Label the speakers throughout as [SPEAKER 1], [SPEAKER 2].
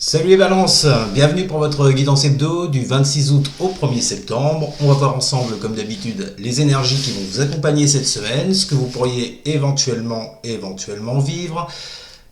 [SPEAKER 1] Salut les balances, bienvenue pour votre guidance hebdo du 26 août au 1er septembre. On va voir ensemble, comme d'habitude, les énergies qui vont vous accompagner cette semaine, ce que vous pourriez éventuellement vivre.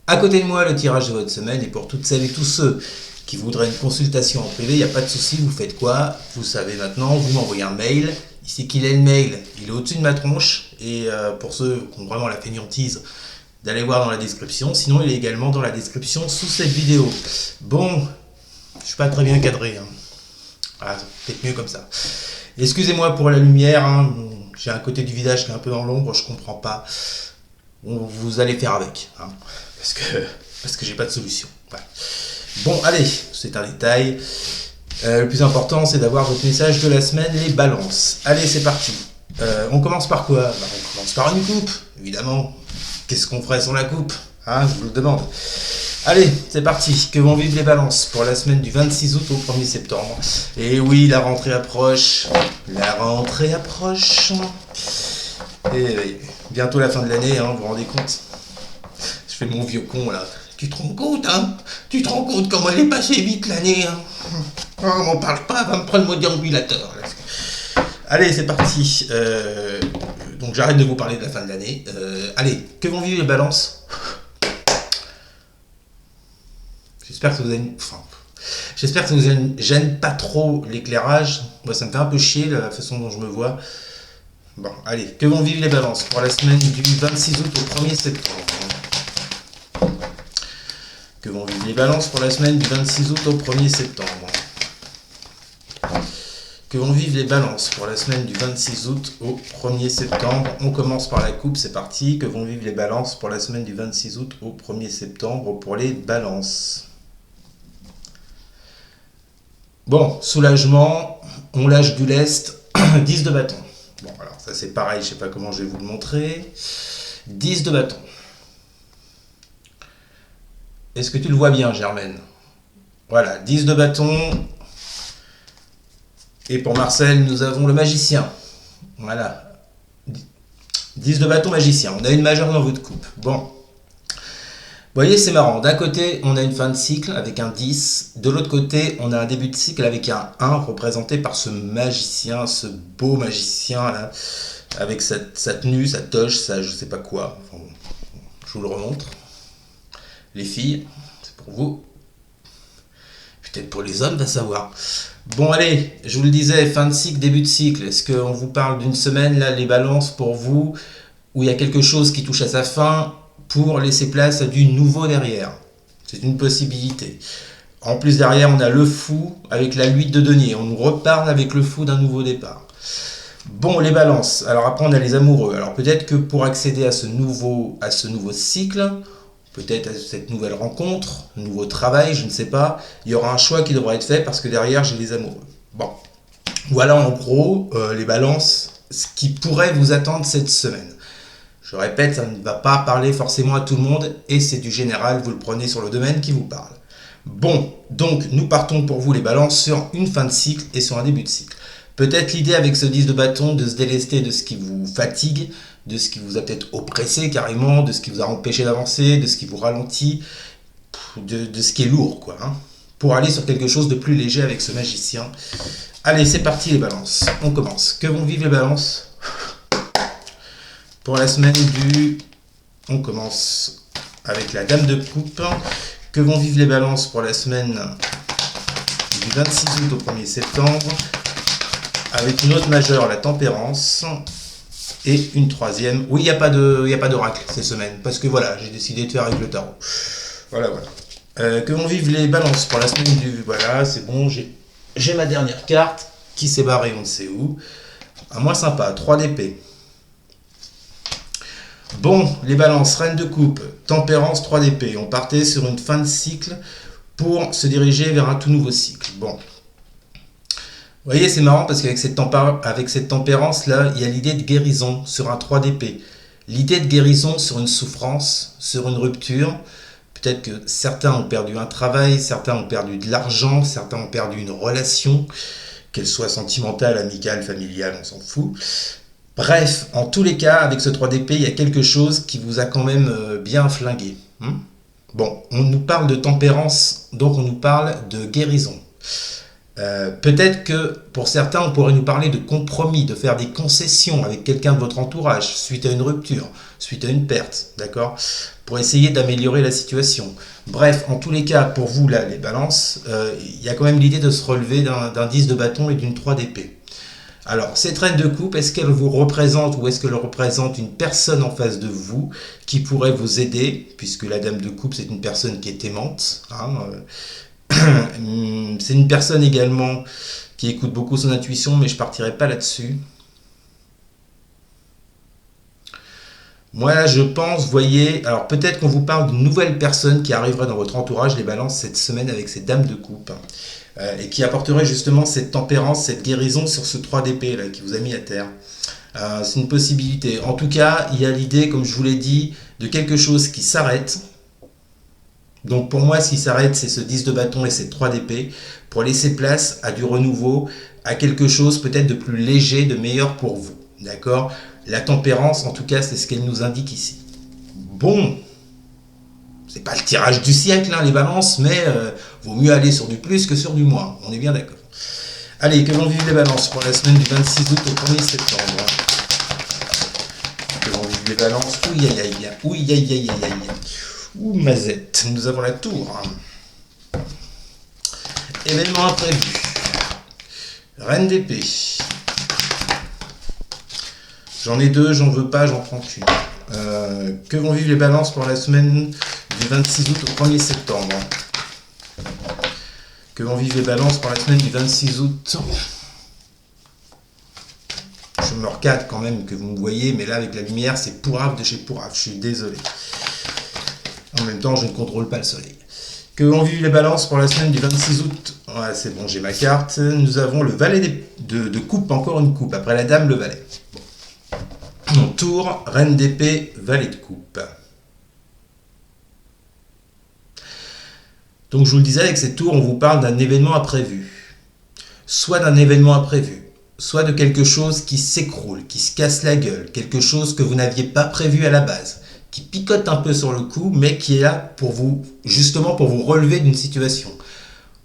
[SPEAKER 1] À côté de moi, le tirage de votre semaine, et pour toutes celles et tous ceux qui voudraient une consultation en privé, il n'y a pas de souci, vous faites quoi? Vous savez maintenant, vous m'envoyez un mail. Ici qu'il est le mail, il est au-dessus de ma tronche, et pour ceux qui ont vraiment la fainéantise, d'aller voir dans la description, sinon il est également dans la description sous cette vidéo. Bon, je suis pas très bien cadré, hein. Ah, peut-être mieux comme ça. Excusez-moi pour la lumière, hein. J'ai un côté du visage qui est un peu dans l'ombre, je comprends pas. Vous allez faire avec, hein. parce que j'ai pas de solution. Voilà. Bon, allez, c'est un détail. Le plus important, c'est d'avoir votre message de la semaine, les balances. Allez, c'est parti. On commence par quoi? On commence par une coupe, évidemment. Qu'est-ce qu'on ferait sans la coupe, hein, je vous le demande. Allez, c'est parti. Que vont vivre les balances pour la semaine du 26 août au 1er septembre? Et oui, la rentrée approche. La rentrée approche. Et oui, bientôt la fin de l'année, hein, vous vous rendez compte? Je fais mon vieux con, là. Tu te rends compte, hein? Tu te rends compte comment elle est passée vite l'année, hein? Oh, m'en parle pas, va me prendre mon déambulateur. Allez, c'est parti. Donc j'arrête de vous parler de la fin de l'année. Allez, que vont vivre les balances? J'espère que ça vous gêne pas trop l'éclairage. Moi, ça me fait un peu chier la façon dont je me vois. Bon, allez, que vont vivre les balances pour la semaine du 26 août au 1er septembre? Que vont vivre les balances pour la semaine du 26 août au 1er septembre? Que vont vivre les balances pour la semaine du 26 août au 1er septembre? On commence par la coupe, c'est parti. Que vont vivre les balances pour la semaine du 26 août au 1er septembre pour les balances? Bon, soulagement, on lâche du lest, 10 de bâton. Bon, alors ça c'est pareil, je sais pas comment je vais vous le montrer. 10 de bâton. Est-ce que tu le vois bien, Germaine? Voilà, 10 de bâton. Et pour Marcel, nous avons le magicien. Voilà. 10 de bâton magicien. On a une majeure dans votre coupe. Bon. Vous voyez, c'est marrant. D'un côté, on a une fin de cycle avec un 10. De l'autre côté, on a un début de cycle avec un 1 représenté par ce magicien, ce beau magicien là, avec sa tenue, sa toche, ça je sais pas quoi. Enfin, je vous le remontre. Les filles, c'est pour vous. Peut-être pour les hommes, va savoir. Bon, allez, je vous le disais, fin de cycle, début de cycle. Est-ce qu'on vous parle d'une semaine, là, les balances, pour vous, où il y a quelque chose qui touche à sa fin, pour laisser place à du nouveau derrière? C'est une possibilité. En plus, derrière, on a le fou avec la 8 de denier. On nous reparle avec le fou d'un nouveau départ. Bon, les balances. Alors après, on a les amoureux. Alors peut-être que pour accéder à ce nouveau cycle, peut-être à cette nouvelle rencontre, nouveau travail, je ne sais pas, il y aura un choix qui devra être fait parce que derrière, j'ai les amoureux. Bon, voilà en gros les balances, ce qui pourrait vous attendre cette semaine. Je répète, ça ne va pas parler forcément à tout le monde et c'est du général, vous le prenez sur le domaine qui vous parle. Bon, donc nous partons pour vous les balances sur une fin de cycle et sur un début de cycle. Peut-être l'idée avec ce 10 de bâton de se délester de ce qui vous fatigue, de ce qui vous a peut-être oppressé carrément, de ce qui vous a empêché d'avancer, de ce qui vous ralentit, de ce qui est lourd, quoi, hein, pour aller sur quelque chose de plus léger avec ce magicien. Allez, c'est parti les balances, on commence. Que vont vivre les balances pour la semaine du... On commence avec la dame de coupe. Que vont vivre les balances pour la semaine du 26 août au 1er septembre avec une autre majeure, la tempérance, et une troisième. Oui, il n'y a pas d'oracle cette semaine, parce que voilà, j'ai décidé de faire avec le tarot. Voilà. Que vont vivre les balances pour la semaine du... Voilà, c'est bon, j'ai ma dernière carte, qui s'est barrée on ne sait où. Un moins sympa, 3 d'épée. Bon, les balances, reine de coupe, tempérance, 3 d'épée. On partait sur une fin de cycle pour se diriger vers un tout nouveau cycle. Bon. Vous voyez, c'est marrant parce qu'avec cette tempérance-là, il y a l'idée de guérison sur un 3 d'épée. L'idée de guérison sur une souffrance, sur une rupture. Peut-être que certains ont perdu un travail, certains ont perdu de l'argent, certains ont perdu une relation, qu'elle soit sentimentale, amicale, familiale, on s'en fout. Bref, en tous les cas, avec ce 3 d'épée, il y a quelque chose qui vous a quand même bien flingué. Bon, on nous parle de tempérance, donc on nous parle de guérison. Peut-être que pour certains, on pourrait nous parler de compromis, de faire des concessions avec quelqu'un de votre entourage suite à une rupture, suite à une perte, d'accord, pour essayer d'améliorer la situation. Bref, en tous les cas, pour vous, là, les balances, il y a quand même l'idée de se relever d'un 10 de bâton et d'une 3 d'épée. Alors, cette reine de coupe, est-ce qu'elle vous représente ou est-ce qu'elle représente une personne en face de vous qui pourrait vous aider, puisque la dame de coupe, c'est une personne qui est aimante, hein, c'est une personne également qui écoute beaucoup son intuition, mais je partirai pas là-dessus. Moi, là, je pense, voyez, alors peut-être qu'on vous parle d'une nouvelle personne qui arriverait dans votre entourage, les balances, cette semaine avec cette dame de coupe, et qui apporterait justement cette tempérance, cette guérison sur ce 3 d'épée là, qui vous a mis à terre. C'est une possibilité. En tout cas, il y a l'idée, comme je vous l'ai dit, de quelque chose qui s'arrête. Donc pour moi, ce qui s'arrête, c'est ce 10 de bâton et ces 3 d'épée, pour laisser place à du renouveau, à quelque chose peut-être de plus léger, de meilleur pour vous. D'accord? La tempérance, en tout cas, c'est ce qu'elle nous indique ici. Bon, c'est pas le tirage du siècle, hein, les balances, mais vaut mieux aller sur du plus que sur du moins. On est bien d'accord. Allez, que vont vivre les balances pour la semaine du 26 août au 1er septembre. Que vont vivre les balances. Ouh, aïe, aïe, aïe, ouh, aïe, aïe, aïe, aïe. Ouh, mazette, nous avons la tour. Événement imprévu. Reine d'épée. J'en ai deux, j'en veux pas, j'en prends qu'une. Que vont vivre les balances pour la semaine du 26 août au 1er septembre. Que vont vivre les balances pour la semaine du 26 août. Je me recadre quand même que vous me voyez, mais là avec la lumière, c'est pourrave de chez pourrave, je suis désolé. En même temps, je ne contrôle pas le soleil. Que vont vivre les balances pour la semaine du 26 août. Ouais, c'est bon, j'ai ma carte. Nous avons le valet de coupe, encore une coupe. Après la dame, le valet. Bon. Tour, reine d'épée, valet de coupe. Donc je vous le disais, avec cette tour, on vous parle d'un événement imprévu. Soit d'un événement imprévu, soit de quelque chose qui s'écroule, qui se casse la gueule, quelque chose que vous n'aviez pas prévu à la base, qui picote un peu sur le coup, mais qui est là pour vous, justement pour vous relever d'une situation.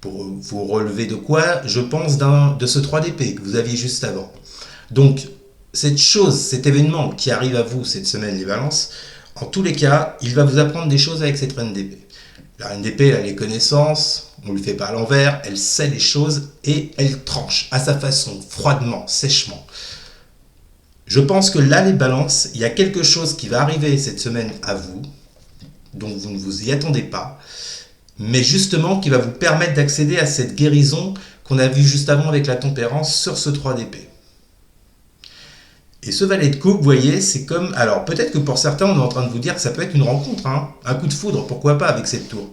[SPEAKER 1] Pour vous relever de quoi? Je pense de ce 3 d'épée que vous aviez juste avant. Donc, cette chose, cet événement qui arrive à vous cette semaine, les balances, en tous les cas, il va vous apprendre des choses avec cette reine d'épée. La reine d'épée, elle a les connaissances, on ne le fait pas à l'envers, elle sait les choses et elle tranche à sa façon, froidement, sèchement. Je pense que là, les balances, il y a quelque chose qui va arriver cette semaine à vous, dont vous ne vous y attendez pas, mais justement qui va vous permettre d'accéder à cette guérison qu'on a vue juste avant avec la tempérance sur ce 3 d'épée. Et ce valet de coupe, vous voyez, c'est comme... Alors, peut-être que pour certains, on est en train de vous dire que ça peut être une rencontre, hein, un coup de foudre, pourquoi pas avec cette tour.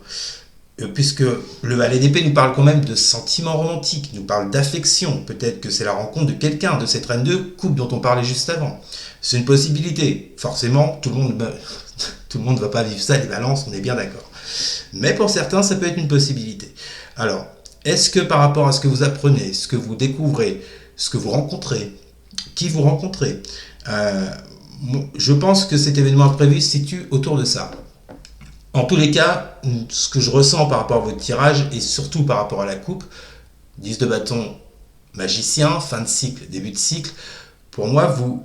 [SPEAKER 1] Puisque le valet d'épée nous parle quand même de sentiments romantiques, nous parle d'affection. Peut-être que c'est la rencontre de quelqu'un, de cette reine de coupe dont on parlait juste avant. C'est une possibilité. Forcément, tout le monde ne va pas vivre ça, les balances, on est bien d'accord. Mais pour certains, ça peut être une possibilité. Alors, est-ce que par rapport à ce que vous apprenez, ce que vous découvrez, ce que vous rencontrez, qui vous rencontrez, je pense que cet événement imprévu se situe autour de ça. En tous les cas, ce que je ressens par rapport à votre tirage, et surtout par rapport à la coupe, 10 de bâton, magicien, fin de cycle, début de cycle, pour moi, vous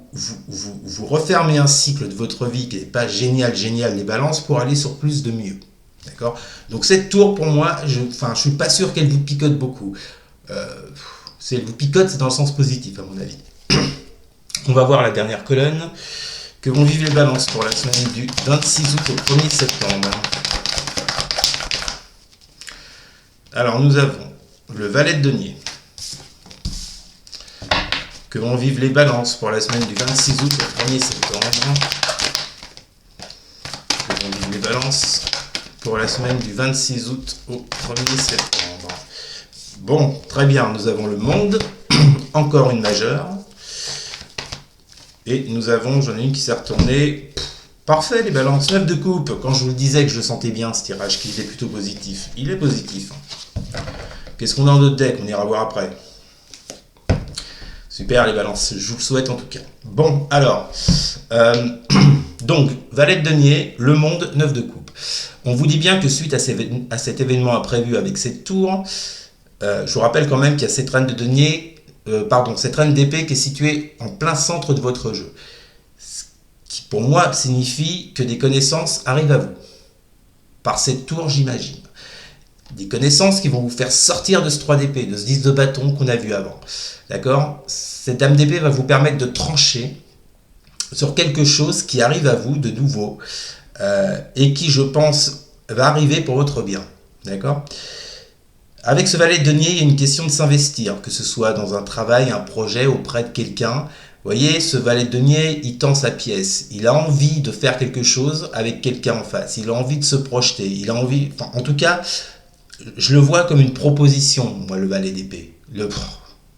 [SPEAKER 1] refermez un cycle de votre vie qui n'est pas génial, les balances, pour aller sur plus de mieux. D'accord? Donc cette tour, pour moi, je ne suis pas sûr qu'elle vous picote beaucoup. Si elle vous picote, c'est dans le sens positif, à mon avis. On va voir la dernière colonne. Que vont vivre les balances pour la semaine du 26 août au 1er septembre. Alors nous avons le valet de denier. Que vont vivre les balances pour la semaine du 26 août au 1er septembre. Que vont vivre les balances pour la semaine du 26 août au 1er septembre. Bon, très bien, nous avons le monde, encore une majeure. Et nous avons, j'en ai une qui s'est retournée. Parfait, les balances, 9 de coupe. Quand je vous le disais que je le sentais bien, ce tirage, qu'il était plutôt positif. Il est positif. Qu'est-ce qu'on a dans notre deck? On ira voir après. Super, les balances. Je vous le souhaite en tout cas. Bon, alors. Donc, valet de denier, le monde, 9 de coupe. On vous dit bien que suite à cet événement imprévu avec cette tour, je vous rappelle quand même qu'il y a cette reine de denier, cette reine d'épée qui est située en plein centre de votre jeu. Ce qui pour moi signifie que des connaissances arrivent à vous. Par cette tour, j'imagine. Des connaissances qui vont vous faire sortir de ce 3 d'épée, de ce 10 de bâton qu'on a vu avant. D'accord? Cette dame d'épée va vous permettre de trancher sur quelque chose qui arrive à vous de nouveau et qui, je pense, va arriver pour votre bien. D'accord? Avec ce valet de denier, il y a une question de s'investir, que ce soit dans un travail, un projet, auprès de quelqu'un. Vous voyez, ce valet de denier, il tend sa pièce. Il a envie de faire quelque chose avec quelqu'un en face. Il a envie de se projeter. Il a envie... Enfin, en tout cas, je le vois comme une proposition, moi, le valet d'épée.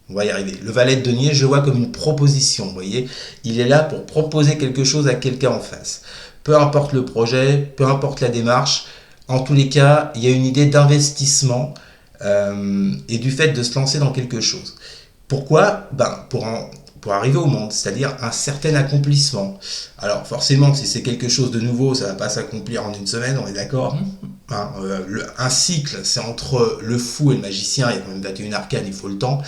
[SPEAKER 1] On va y arriver. Le valet de denier, je le vois comme une proposition, vous voyez. Il est là pour proposer quelque chose à quelqu'un en face. Peu importe le projet, peu importe la démarche, en tous les cas, il y a une idée d'investissement et du fait de se lancer dans quelque chose. Pourquoi? Pour arriver au monde, c'est-à-dire un certain accomplissement. Alors forcément, si c'est quelque chose de nouveau, ça ne va pas s'accomplir en une semaine, on est d'accord. Un cycle, c'est entre le fou et le magicien, il y a quand même 21 arcanes, il faut le temps.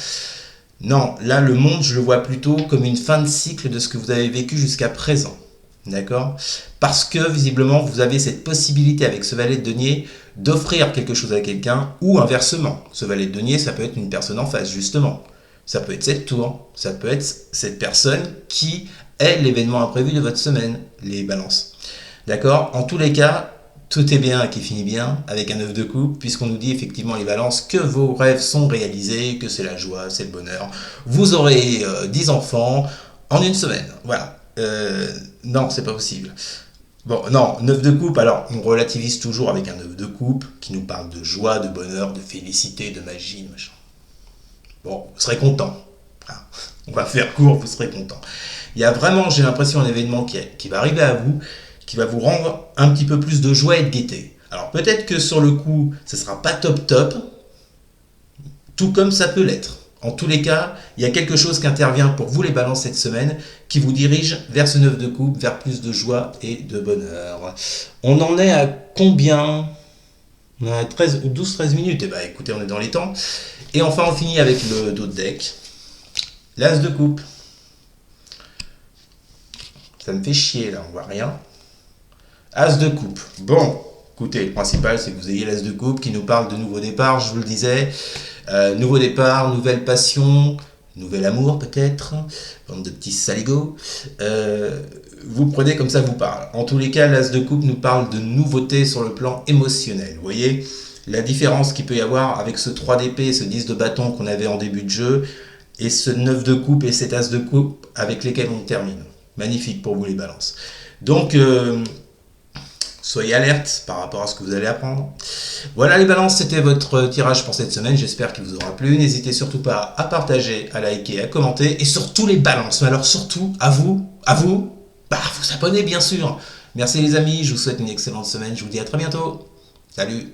[SPEAKER 1] Non, là, le monde, je le vois plutôt comme une fin de cycle de ce que vous avez vécu jusqu'à présent. D'accord? Parce que, visiblement, vous avez cette possibilité avec ce valet de denier d'offrir quelque chose à quelqu'un, ou inversement. Ce valet de denier, ça peut être une personne en face, justement. Ça peut être cette tour, ça peut être cette personne qui est l'événement imprévu de votre semaine, les balances. D'accord? En tous les cas, tout est bien qui finit bien avec un 9 de coupe, puisqu'on nous dit effectivement les balances que vos rêves sont réalisés, que c'est la joie, c'est le bonheur. Vous aurez 10 enfants en une semaine. Voilà. Non, c'est pas possible. Bon, non, 9 de coupe, alors on relativise toujours avec un 9 de coupe qui nous parle de joie, de bonheur, de félicité, de magie, machin. Bon, vous serez content. On va faire court, vous serez content. Il y a vraiment, j'ai l'impression, un événement qui va arriver à vous, qui va vous rendre un petit peu plus de joie et de gaieté. Alors peut-être que sur le coup, ce ne sera pas top, tout comme ça peut l'être. En tous les cas, il y a quelque chose qui intervient pour vous les balances cette semaine, qui vous dirige vers ce 9 de coupe, vers plus de joie et de bonheur. On en est à combien? On a 12-13 minutes. Eh bien écoutez, on est dans les temps. Et enfin, on finit avec le dos de deck. L'as de coupe. Ça me fait chier là, on voit rien. As de coupe. Bon, écoutez, le principal c'est que vous ayez l'as de coupe qui nous parle de nouveau départ, je vous le disais. Nouveau départ, nouvelle passion, nouvel amour peut-être, bande de petits saligots. Vous prenez comme ça vous parle. En tous les cas, l'as de coupe nous parle de nouveautés sur le plan émotionnel. Vous voyez la différence qu'il peut y avoir avec ce 3 d'épée et ce 10 de bâton qu'on avait en début de jeu, et ce 9 de coupe et cet as de coupe avec lesquels on termine. Magnifique pour vous les balances. Donc, soyez alerte par rapport à ce que vous allez apprendre. Voilà les balances, c'était votre tirage pour cette semaine. J'espère qu'il vous aura plu. N'hésitez surtout pas à partager, à liker, à commenter. Et surtout les balances. Mais alors surtout, à vous abonner bien sûr. Merci les amis, je vous souhaite une excellente semaine. Je vous dis à très bientôt. Salut.